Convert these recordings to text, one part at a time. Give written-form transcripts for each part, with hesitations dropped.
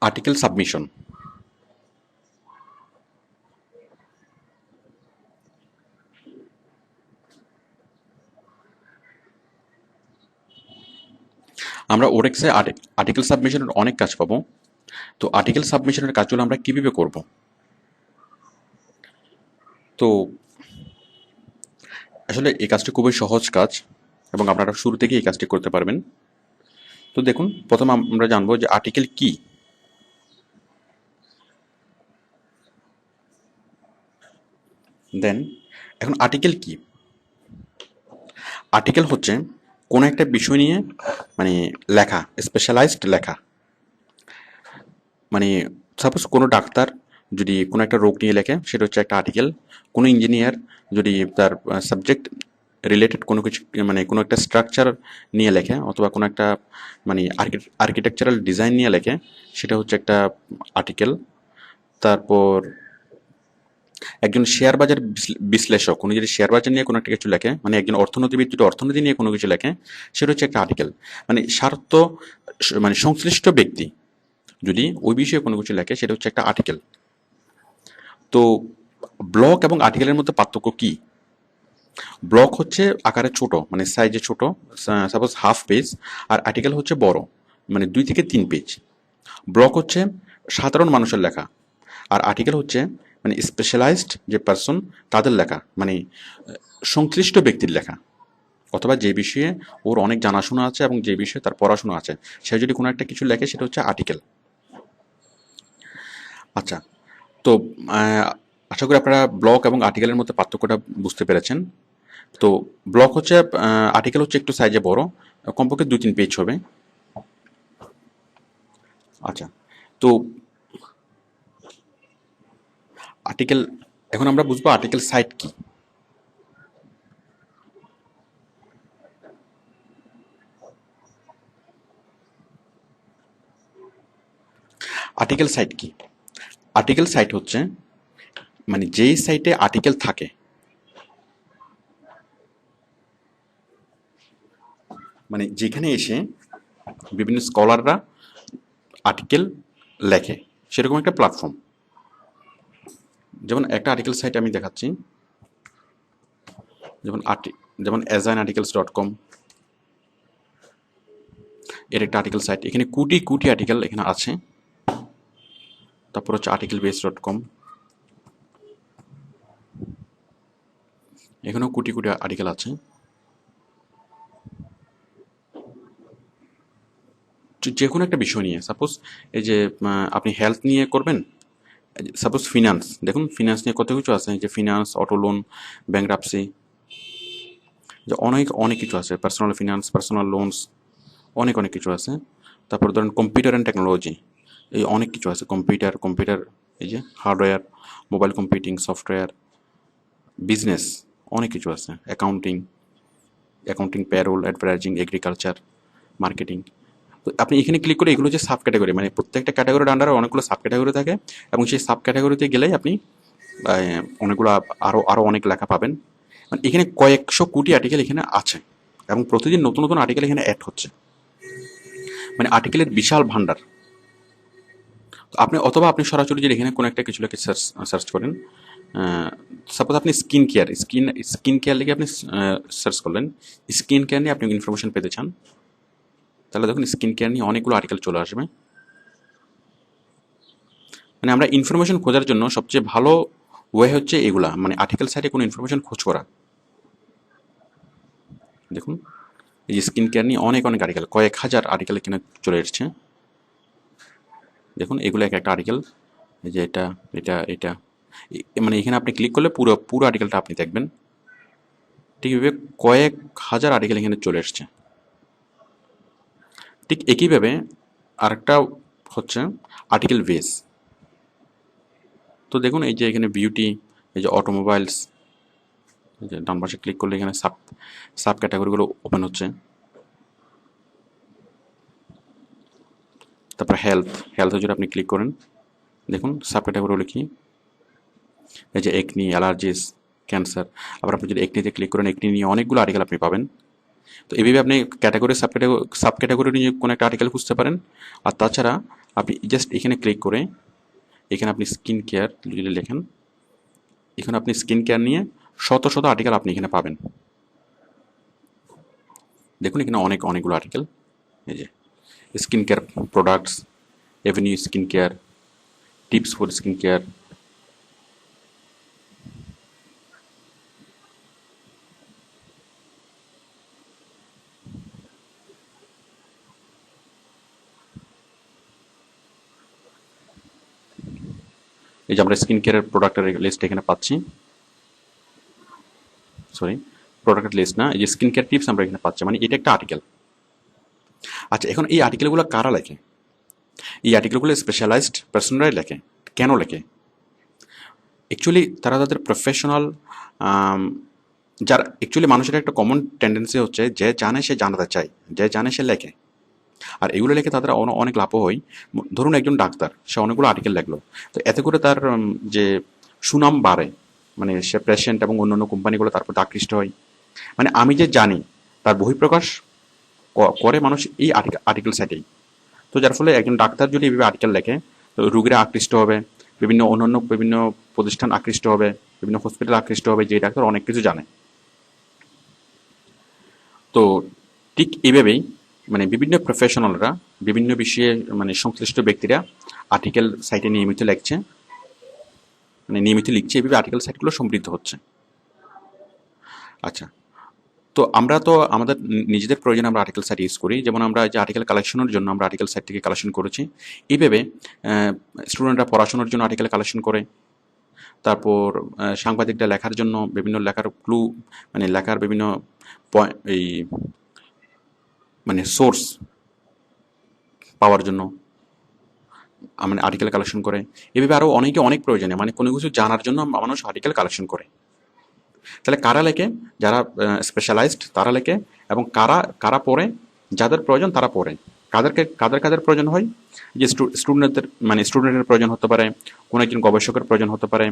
Article submission. আমরা ওরেক্সে article সাবমিশনের অনেক কাজ পাবো। তো আর্টিকেল সাবমিশনের কাজগুলো আমরা কিভাবে করব? তো আসলে এই কাজটি খুবই সহজ কাজ এবং আপনারা শুরু থেকেই এই কাজটি করতে পারবেন। তো দেখুন, প্রথম আমরা জানবো যে আর্টিকেল কি। দেন এখন আর্টিকেল কি? আর্টিকেল হচ্ছে কোনো একটা বিষয় নিয়ে মানে লেখা, স্পেশালাইজড লেখা। মানে সাপোজ কোনো ডাক্তার যদি কোনো একটা রোগ নিয়ে লেখে, সেটা হচ্ছে একটা আর্টিকেল। কোনো ইঞ্জিনিয়ার যদি তার সাবজেক্ট রিলেটেড কোনো কিছু মানে কোনো একটা স্ট্রাকচার নিয়ে লেখে, অথবা কোনো একটা মানে আর্কিটেকচারাল ডিজাইন নিয়ে লেখে, সেটা হচ্ছে একটা আর্টিকেল। তারপর একজন শেয়ার বাজার বিশ্লেষক উনি যদি শেয়ার বাজার নিয়ে কোনো একটা কিছু লেখে, মানে একজন অর্থনীতিবিদ যদি অর্থনীতি নিয়ে কোনো কিছু লেখে, সেটা হচ্ছে একটা আর্টিকেল। মানে স্বার্থ মানে সংশ্লিষ্ট ব্যক্তি যদি ওই বিষয়ে কোনো কিছু লেখে, সেটা হচ্ছে একটা আর্টিকেল। তো ব্লগ এবং আর্টিকেলের মধ্যে পার্থক্য কি? ব্লগ হচ্ছে আকারে ছোট, মানে সাইজে ছোট, সাপোজ হাফ পেজ। আর আর্টিকেল হচ্ছে বড়, মানে 2 থেকে 3 পেজ। ব্লগ হচ্ছে সাধারণ মানুষের লেখা, আর আর্টিকেল হচ্ছে মানে স্পেশালাইজড যে পার্সন তাদের লেখা, মানে সংশ্লিষ্ট ব্যক্তির লেখা, অথবা যে বিষয়ে ওর অনেক জানাশোনা আছে এবং যে বিষয়ে তার পড়াশোনা আছে, সে যদি কোনো একটা কিছু লেখে, সেটা হচ্ছে আর্টিকেল। আচ্ছা, তো আহ, আশা করি আপনারা ব্লগ এবং আর্টিকেলের মধ্যে পার্থক্যটা বুঝতে পেরেছেন। তো ব্লগ হচ্ছে আর্টিকেল হচ্ছে একটু সাইজে বড়, কমপক্ষে 2-3 পেজ হবে। আচ্ছা, তো আর্টিকেল, এখন আমরা বুঝবো আর্টিকেল সাইট কি। আর্টিকেল সাইট কি? আর্টিকেল সাইট হচ্ছে মানে যেই সাইটে আর্টিকেল থাকে, মানে যেখানে এসে বিভিন্ন স্কলাররা আর্টিকেল লেখে, সেরকম একটা প্ল্যাটফর্ম। যেমন একটা আর্টিকেল সাইট আমি দেখাচ্ছি, যেমন যেমন azainarticles.com, এর একটা আর্টিকেল সাইট। এখানে কোটি কোটি আর্টিকেল এখানে আছে। তারপর হচ্ছে articlebase.com, এখানেও কোটি কোটি আর্টিকেল আছে। যে কোনো একটা বিষয় নিয়ে, সাপোজ এই যে আপনি হেলথ নিয়ে করবেন, সাপোজ ফিনান্স, দেখুন ফিনান্স নিয়ে কত কিছু আছে, যে ফিনান্স, অটো লোন, ব্যাংকরাপসি, যে অনেক অনেক কিছু আছে, পার্সোনাল ফিনান্স, পার্সোনাল লোনস, অনেক অনেক কিছু আছে। তারপর ধরেন কম্পিউটার অ্যান্ড টেকনোলজি, এই অনেক কিছু আছে। কম্পিউটার এই যে hardware, mobile computing, software, business, অনেক কিছু আছে। Accounting, parole, advertising, agriculture, marketing. তো আপনি এখানে ক্লিক করে এগুলো যে সাব ক্যাটাগরি, মানে প্রত্যেকটা ক্যাটাগরির আন্ডারে অনেকগুলো সাব ক্যাটাগরি থাকে, এবং সেই সাব ক্যাটাগরিতে গেলেই আপনি অনেকগুলো আরও আরও অনেক লেখা পাবেন। মানে এখানে কয়েকশো কোটি আর্টিকেল এখানে আছে, এবং প্রতিদিন নতুন নতুন আর্টিকেল এখানে অ্যাড হচ্ছে। মানে আর্টিকেলের বিশাল ভান্ডার। আপনি অথবা আপনি সরাসরি যদি এখানে কোনো একটা কিছু লিখে সার্চ করেন, সাপোজ আপনি স্কিন কেয়ার লিখে আপনি সার্চ করলেন, স্কিন কেয়ার নিয়ে আপনি ইনফরমেশন পেতে চান, তাহলে দেখুন স্কিন কেয়ার নিয়ে অনেকগুলো আর্টিকেল চলে আসবে। মানে আমরা ইনফরমেশন খোঁজার জন্য সবচেয়ে ভালো ওয়ে হচ্ছে এগুলা, মানে আর্টিকেল সাইটে কোনো ইনফরমেশন খোঁজ করা। দেখুন এই যে স্কিন কেয়ার নিয়ে অনেক অনেক আর্টিকেল, কয়েক হাজার আর্টিকেল এখানে চলে এসছে। দেখুন এগুলো এক একটা আর্টিকেল, এই যে এটা এটা এটা, মানে এখানে আপনি ক্লিক করলে পুরো পুরো আর্টিকেলটা আপনি দেখবেন। ঠিক এভাবে কয়েক হাজার আর্টিকেল এখানে চলে এসছে। ঠিক একইভাবে আরেকটা হচ্ছে আর্টিকেল বেস। তো দেখুন এই যে এখানে বিউটি, এই যে অটোমোবাইলস, এই যে ডান পাশে ক্লিক করলে এখানে সাব সাব ক্যাটাগরিগুলো ওপেন হচ্ছে। তারপর হেলথে যদি আপনি ক্লিক করেন, দেখুন সাব ক্যাটাগরিগুলো কি, এই যে একনি, অ্যালার্জিস, ক্যান্সার। আবার আপনি যদি একনিতে ক্লিক করেন, একনি নিয়ে অনেকগুলো আর্টিকেল আপনি পাবেন। তো এইভাবে আপনি ক্যাটাগরি সাব ক্যাটাগরি নিয়ে কোনো একটা আর্টিকেল খুঁজতে পারেন। আর তাছাড়া আপনি জাস্ট এখানে ক্লিক করে এখানে আপনি স্কিন কেয়ার যদি লেখেন, এখানে আপনি স্কিন কেয়ার নিয়ে শত শত আর্টিকেল আপনি এখানে পাবেন। দেখুন এখানে অনেকগুলো আর্টিকেল, এই যে skin care products, Avenue skin care, tips for skin care, এই যে আমরা স্কিন কেয়ারের প্রোডাক্টের লিস্ট এখানে পাচ্ছি, সরি প্রোডাক্টের লিস্ট না, এই যে স্কিন কেয়ার টিপস আমরা এখানে পাচ্ছি, মানে এটা একটা আর্টিকেল। আচ্ছা, এখন এই আর্টিকেলগুলো কারা লেখে? এই আর্টিকেলগুলো স্পেশালাইজড পার্সনরাই লেখে। কেন লেখে? অ্যাকচুয়ালি তারা তাদের প্রফেশনাল, যার অ্যাকচুয়ালি মানুষের একটা কমন টেন্ডেন্সি হচ্ছে যে জানে সে জানাতে চায়, যে জানে সে লেখে। আর এগুলো লেখে তাদের অনেক লাভও হয়। ধরুন একজন ডাক্তার, সে অনেকগুলো আর্টিকেল লিখলো, তো এতে করে তার যে সুনাম বাড়ে, মানে সে পেশেন্ট এবং অন্যান্য কোম্পানিগুলো তার প্রতি আকৃষ্ট হয়। মানে আমি যে জানি তার বহিঃপ্রকাশ করে মানুষ এই আর্টিকেল সাইটেই। তো যার ফলে একজন ডাক্তার যদি এইভাবে আর্টিকেল লেখে, তো রোগীরা আকৃষ্ট হবে, বিভিন্ন প্রতিষ্ঠান আকৃষ্ট হবে, বিভিন্ন হসপিটাল আকৃষ্ট হবে যে ডাক্তার অনেক কিছু জানে। তো ঠিক এইভাবেই মানে বিভিন্ন প্রফেশনালরা, বিভিন্ন বিষয়ে মানে সংশ্লিষ্ট ব্যক্তিরা আর্টিকেল সাইটে নিয়মিত লিখছে, মানে নিয়মিত লিখছে, এইভাবে আর্টিকেল সাইটগুলো সমৃদ্ধ হচ্ছে। আচ্ছা, তো আমরা তো আমাদের নিজেদের প্রয়োজনে আমরা আর্টিকেল সাইট ইউজ করি, যেমন আমরা যে আর্টিকেল কালেকশনের জন্য আমরা আর্টিকেল সাইট থেকে কালেকশন করেছি। এইভাবে স্টুডেন্টরা পড়াশোনার জন্য আর্টিকেল কালেকশন করে, তারপর সাংবাদিকরা লেখার জন্য বিভিন্ন লেখার ক্লু, মানে লেখার বিভিন্ন এই মানে সোর্স পাওয়ার জন্য মানে আর্টিকেল কালেকশন করে। এভাবে আরও অনেক প্রয়োজনে মানে কোনো কিছু জানার জন্য মানুষ আর্টিকেল কালেকশন করে। তাহলে কারা লেখে? যারা স্পেশালাইজড তারা লেখে, এবং কারা কারা পড়ে? যাদের প্রয়োজন তারা পড়ে। কাদের প্রয়োজন হয়? যে স্টুডেন্টের প্রয়োজন হতে পারে, কোনো একজন গবেষকের প্রয়োজন হতে পারে,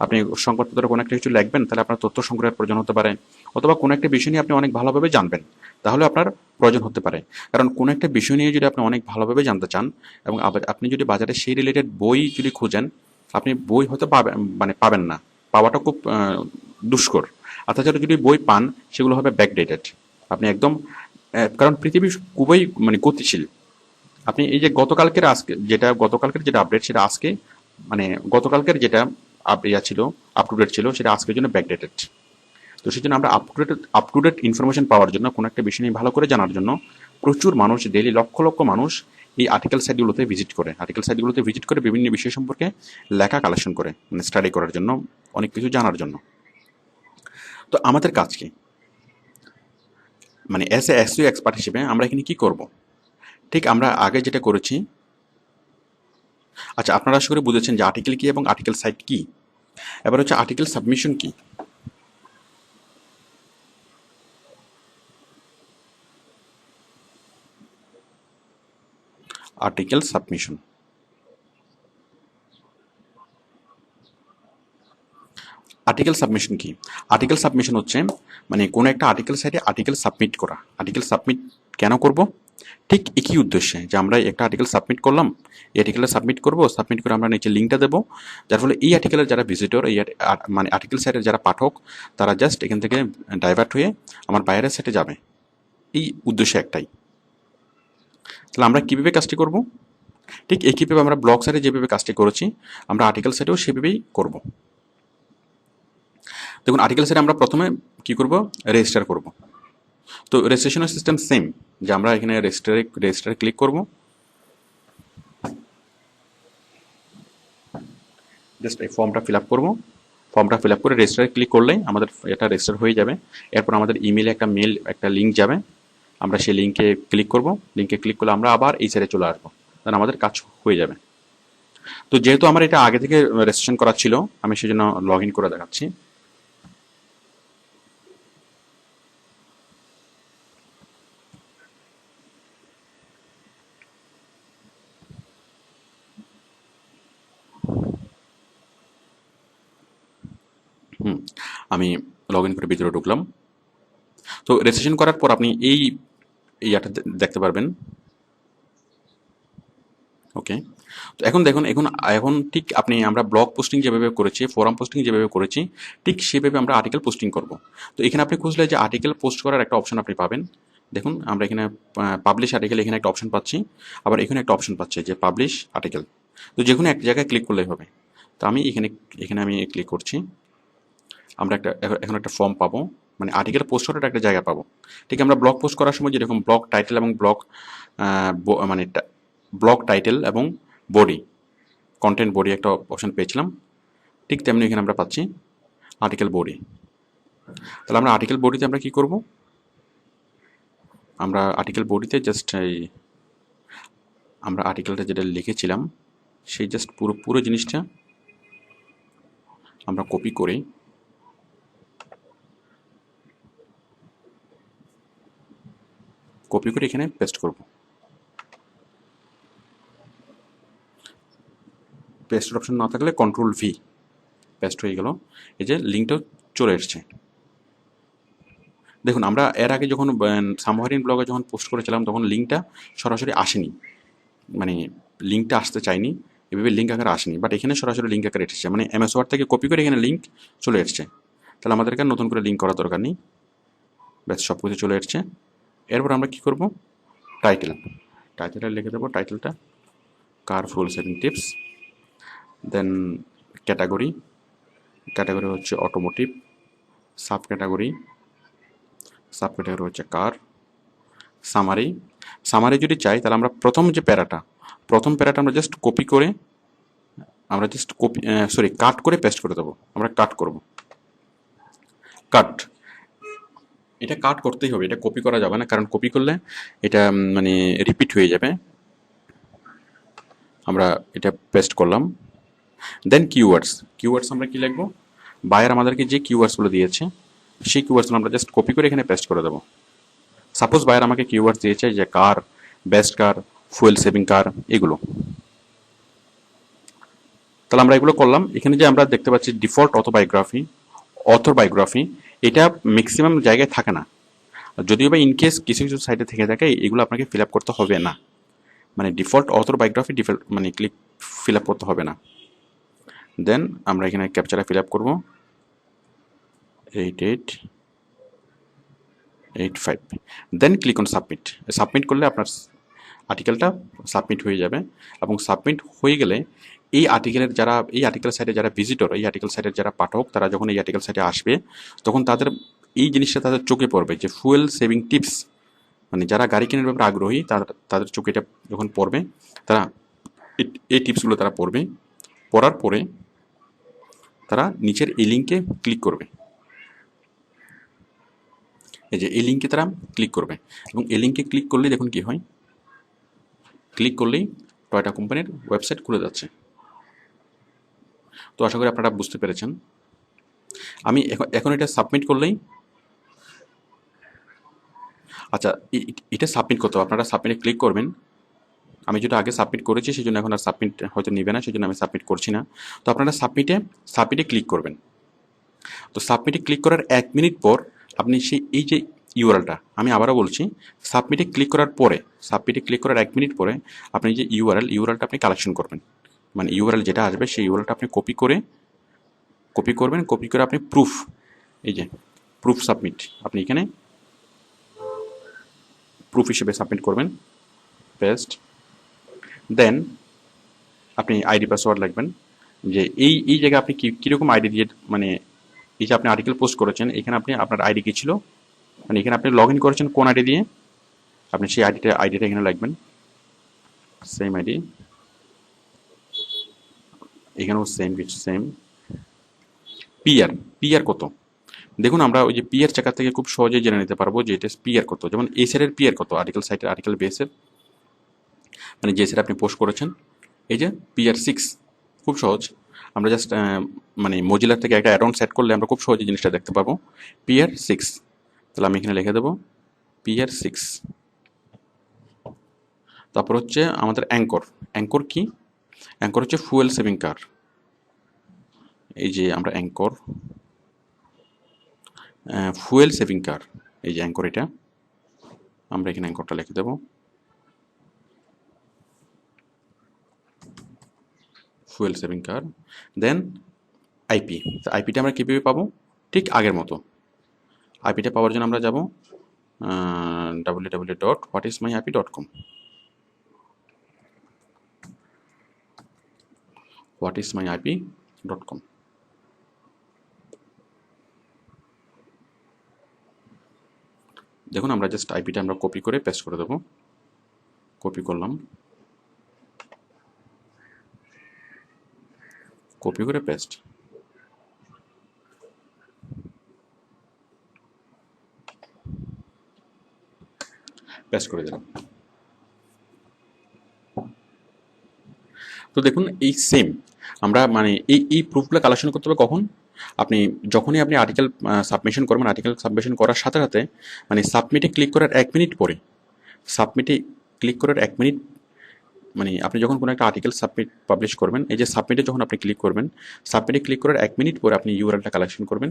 আপনি সংবাদপত্রে কোনো একটা কিছু লিখবেন, তাহলে আপনার তথ্য সংগ্রহের প্রয়োজন হতে পারে, অথবা কোনো একটা বিষয় নিয়ে আপনি অনেক ভালোভাবে জানবেন, তাহলে আপনার প্রয়োজন হতে পারে। কারণ কোনো একটা বিষয় নিয়ে যদি আপনি অনেক ভালোভাবে জানতে চান, এবং আপনি যদি বাজারে সেই রিলেটেড বই যদি খুঁজেন, আপনি বই হয়তো পাবেন না, পাওয়াটা খুব দুষ্কর। আর তাছাড়া যদি বই পান, সেগুলো হবে ব্যাকডেটেড। আপনি একদম কারণ পৃথিবী খুবই মানে গতিশীল। আপনি এই যে গতকালকের যেটা আপডেট, সেটা আজকে মানে গতকালকের যেটা ছিল, আপ টু ডেট ছিল, সেটা আজকের জন্য ব্যাকডেটেড। তো সেই জন্য আমরা আপ টু ডেট ইনফরমেশন পাওয়ার জন্য, কোনো একটা বিষয় নিয়ে ভালো করে জানার জন্য প্রচুর মানুষ, ডেইলি লক্ষ লক্ষ মানুষ এই আর্টিকেল সাইটগুলোতে ভিজিট করে বিভিন্ন বিষয় সম্পর্কে লেখা কালেকশন করে, মানে স্টাডি করার জন্য, অনেক কিছু জানার জন্য। তো আমাদের কাজ কি? মানে এস এ এসইও এক্সপার্ট হিসেবে আমরা এখানে কি করব? ঠিক আমরা আগে যেটা করেছি। আচ্ছা, আপনারা আশা করি বুঝেছেন যে আর্টিকেল কি এবং আর্টিকেল সাইট কি। এবার হচ্ছে আর্টিকেল সাবমিশন কি। আর্টিকেল সাবমিশন আর্টিকেল সাবমিশন কি? আর্টিকেল সাবমিশন হচ্ছে মানে কোনো একটা আর্টিকেল সাইটে আর্টিকেল সাবমিট করা। আর্টিকেল সাবমিট কেন করব? ঠিক একই উদ্দেশ্যে, যে আমরা একটা আর্টিকেল সাবমিট করলাম, এই আর্টিকেলটা সাবমিট করে আমরা নিচে লিঙ্কটা দেবো, যার ফলে এই আর্টিকেলের যারা ভিজিটর, মানে আর্টিকেল সাইটের যারা পাঠক, তারা জাস্ট এখান থেকে ডাইভার্ট হয়ে আমার বাইরের সাইটে যাবে। এই উদ্দেশ্য একটাই। তাহলে আমরা কীভাবে কাজটি করব? ঠিক একইভাবে আমরা ব্লগ সাইটে যেভাবে কাজটি করেছি, আমরা আর্টিকেল সাইটেও সেভাবেই করব। দেখুন, আর্টিকেল সাইটে আমরা প্রথমে কি করব? রেজিস্টার করব। তো রেজিস্ট্রেশনের সিস্টেম সেম, যে আমরা এখানে রেজিস্টারে ক্লিক করব। জাস্ট এই ফর্মটা ফিল আপ করবো। ফর্মটা ফিল আপ করে রেজিস্টারে ক্লিক করলেই আমাদের এটা রেজিস্টার হয়ে যাবে। এরপর আমাদের ইমেলে একটা লিঙ্ক যাবে, আমরা সেই লিঙ্কে ক্লিক করব। লিঙ্কে ক্লিক করলে আমরা আবার এই সাইডে চলে আসবো, তাহলে আমাদের কাজ হয়ে যাবে। তো যেহেতু আমার এটা আগে থেকে রেজিস্ট্রেশন করা ছিল, আমি সেই জন্য লগ ইন করে দেখাচ্ছি। আমি লগ ইন করে ভিতরে ঢুকলাম। তো রেজিস্ট্রেশন করার পর আপনি এই ইয়াটা দেখতে পারবেন। ওকে। তো এখন দেখুন, এখন এখন ঠিক আপনি আমরা ব্লগ পোস্টিং যেভাবে করেছি, ফোরাম পোস্টিং যেভাবে করেছি, ঠিক সেভাবে আমরা আর্টিকেল পোস্টিং করব। তো এখানে আপনি খুঁজলে যে আর্টিকেল পোস্ট করার একটা অপশন আপনি পাবেন। দেখুন আমরা এখানে পাবলিশ আর্টিকেল, এখানে একটা অপশন পাচ্ছি, আবার এখানে একটা অপশন পাচ্ছি যে পাবলিশ আর্টিকেল। তো যে কোনো এক জায়গায় ক্লিক করলেই হবে। তো আমি এখানে এখানে আমি ক্লিক করছি। আমরা একটা এখন একটা ফর্ম পাবো, মানে আর্টিকেল পোস্ট করার একটা জায়গা পাবো। ঠিক আমরা ব্লগ পোস্ট করার সময় যেরকম ব্লগ টাইটেল এবং ব্লগ মানে ব্লগ টাইটেল এবং বডি, কন্টেন্ট বডি একটা অপশন পেয়েছিলাম, ঠিক তেমনি এখানে আমরা পাচ্ছি আর্টিকেল বডি। তাহলে আমরা আর্টিকেল বডিতে আমরা কি করব, আমরা আর্টিকেল বডিতে জাস্ট এই আমরা আর্টিকেলটা যেটা লিখেছিলাম সেই জাস্ট পুরো পুরো জিনিসটা আমরা কপি করে এখানে পেস্ট করব। পেস্টের অপশন না থাকলে কন্ট্রোল ভি, পেস্ট হয়ে গেল। এই যে লিঙ্কটা চলে এসছে। দেখুন আমরা এর আগে যখন সামহারিন ব্লগে যখন পোস্ট করেছিলাম তখন লিঙ্কটা সরাসরি আসেনি, মানে লিঙ্কটা আসতে চাইনি, এভাবে লিঙ্ক আকারে আসেনি, বাট এখানে সরাসরি লিঙ্ক আকারে এসেছে, মানে এমএস ওয়ার্ড থেকে কপি করে এখানে লিঙ্ক চলে এসছে। তাহলে আমাদেরকে নতুন করে লিঙ্ক করার দরকার নেই, ব্যাস সব কিছু চলে এসছে। এরপর আমরা কি করব, টাইটেলটা লিখে দেবো, টাইটেলটা কার ফুল সেভিং টিপস। দেন ক্যাটাগরি, ক্যাটাগরি হচ্ছে অটোমোটিভ। সাব ক্যাটাগরি হচ্ছে কার। সামারি, যদি চাই তাহলে আমরা প্রথম প্যারাটা আমরা জাস্ট কপি করে কাট করে পেস্ট করে দেবো। আমরা কাট করব, কাট, এটা কাট করতেই হবে, এটা কপি করা যাবে না, কারণ কপি করলে এটা মানে রিপিট হয়ে যাবে। আমরা এটা পেস্ট করলাম। দেন কিওয়ার্ডস আমরা কি লিখবো, বায়ার আমাদেরকে যে কিওয়ার্ডসগুলো দিয়েছে সেই কিওয়ার্ডসগুলো আমরা জাস্ট কপি করে এখানে পেস্ট করে দেবো। সাপোজ বায়ার আমাকে কিওয়ার্ডস দিয়েছে যে কার, বেস্ট কার, ফুয়েল সেভিং কার, এগুলো। তাহলে আমরা এগুলো করলাম। এখানে যে আমরা দেখতে পাচ্ছি ডিফল্ট অথোবায়োগ্রাফি, এটা ম্যাক্সিমাম জায়গায় থাকে না, যদিও বা ইনকেস কিছু কিছু সাইটে থেকে থাকে, এগুলো আপনাকে ফিল আপ করতে হবে না, মানে ডিফল্ট অথোবায়োগ্রাফি মানে ফিল আপ করতে হবে না। দেন আমরা এখানে ক্যাপচারে ফিল আপ করবো 8885, দেন ক্লিক অন সাবমিট। সাবমিট করলে আপনার আর্টিকেলটা সাবমিট হয়ে যাবে, এবং সাবমিট হয়ে গেলে এই আর্টিকেল সাইটে যারা ভিজিটর, এই আর্টিকেল সাইটের যারা পাঠক, তারা যখন এই আর্টিকেল সাইটে আসবে তখন তাদের এই জিনিসটা তাদের চোখে পড়বে যে ফুয়েল সেভিং টিপস, মানে যারা গাড়ি কেনার ব্যাপারে আগ্রহী তাদের চোখে এটা যখন পড়বে, তারা এই টিপসগুলো তারা পড়বে। পড়ার পরে তারা নিচের এই লিঙ্কে ক্লিক করবে, এই যে এই লিঙ্কে তারা ক্লিক করবে, এবং এই লিঙ্কে ক্লিক করলেই দেখুন কি হয়, ক্লিক করলেই টয়োটা কোম্পানির ওয়েবসাইট খুলে যাচ্ছে। তো আশা করি আপনারা বুঝতে পেরেছেন। আমি এখন এটা সাবমিট করলেই, আচ্ছা এটা সাবমিট করতে হবে, আপনারা সাবমিটে ক্লিক করবেন। আমি যেটা আগে সাবমিট করেছি সেই জন্য এখন আর সাবমিট হয়তো নেবে না, সেই জন্য আমি সাবমিট করছি না। তো আপনারা সাবমিটে ক্লিক করবেন। তো সাবমিটে ক্লিক করার 1 মিনিট পর আপনি এই যে ইউআরএলটা, আমি আবারও বলছি, সাবমিটে ক্লিক করার 1 মিনিট পরে আপনি যে ইউআরএলটা আপনি কালেকশন করবেন, মানে ইউআরএল যেটা আসবে সেই ইউআরএলটা আপনি কপি করবেন, কপি করে আপনি এই যে প্রুফ সাবমিট, আপনি এখানে প্রুফ হিসেবে সাবমিট করবেন, পেস্ট। দেন আপনি আইডি পাসওয়ার্ড লিখবেন, যে এই জায়গায় আপনি কীরকম আইডি দিয়ে, মানে এই যে আপনি আর্টিকেল পোস্ট করেছেন এখানে আপনি আপনার আইডি কী ছিল, মানে এখানে আপনি লগ ইন করেছেন কোন আইডি দিয়ে, আপনি সেই আইডিটা এখানে লিখবেন, সেম আইডি, এখানেও সেম। পিআর কত, দেখুন আমরা ওই যে পিআর চাকা থেকে খুব সহজেই জেনে নিতে পারবো যে এটা পিআর কত। যেমন এসের পিআর কত, আর্টিকেল বেসের, মানে যে সেটা আপনি পোস্ট করেছেন, এই যে PR6, খুব সহজ। আমরা জাস্ট মানে মজিলার থেকে একটা অ্যাডন সেট করলে আমরা খুব সহজে জিনিসটা দেখতে পাবো, PR6। তাহলে আমি এখানে লিখে দেবো PR6। তারপর হচ্ছে আমাদের অ্যাঙ্কর কি, অ্যাঙ্কর হচ্ছে ফুয়েল সেভিং কার। এই যে আমরা ফুয়েল সেভিং কার, এই যে অ্যাঙ্কর, এটা আমরা এখানে অ্যাঙ্করটা লিখে দেবো। ফুয়েল সেভিং কার, দেন আইপি। আইপিটা আমরা কীভাবে পাবো? ঠিক আগের মতো। আইপিটা পাওয়ার জন্য আমরা যাব www.whatismyip.com, whatismyip.com। দেখুন আমরা জাস্ট আইপিটা আমরা কপি করে পেস্ট করে দেবো। কপি করলাম, কপি করে পেস্ট। পেস্ট করে দিলাম। তো দেখুন এই সেম আমরা মানে এই প্রুফগুলো কালেকশন করতে হবে কখন? যখনই আপনি আর্টিকেল সাবমিশন করবেন, আর্টিকেল সাবমিশন করার সাথে সাথে মানে সাবমিটে ক্লিক করার 1 মিনিট পরে, সাবমিটে ক্লিক করার 1 মিনিট মানে আপনি যখন কোনো একটা আর্টিকেল পাবলিশ করবেন, এই যে সাবমিটে যখন আপনি ক্লিক করবেন, সাবমিটে ক্লিক করার 1 মিনিট পরে আপনি ইউআরএলটা কালেকশন করবেন।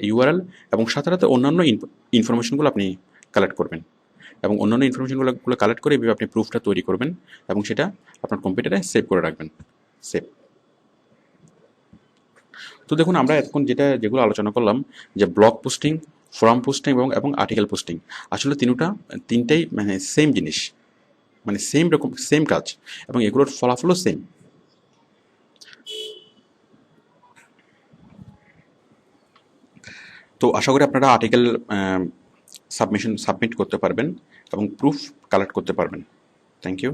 ইউআরএল এবং সাথে সাথে অন্যান্য ইনফরমেশনগুলো আপনি কালেক্ট করবেন, এবং অন্যান্য ইনফরমেশনগুলো কালেক্ট করে এভাবে আপনি প্রুফটা তৈরি করবেন এবং সেটা আপনার কম্পিউটারে সেভ করে রাখবেন। সেভ। তো দেখুন আমরা এখন যেগুলো আলোচনা করলাম, যে ব্লগ পোস্টিং, ফোরাম পোস্টিং এবং আর্টিকেল পোস্টিং, আসলে তিনটাই মানে সেম জিনিস, মানে সেম কাজ, এবং এগুলোর ফলাফলও সেম। তো আশা করি আপনারা আর্টিকেল সাবমিট করতে পারবেন এবং প্রুফ কালেক্ট করতে পারবেন। Thank you.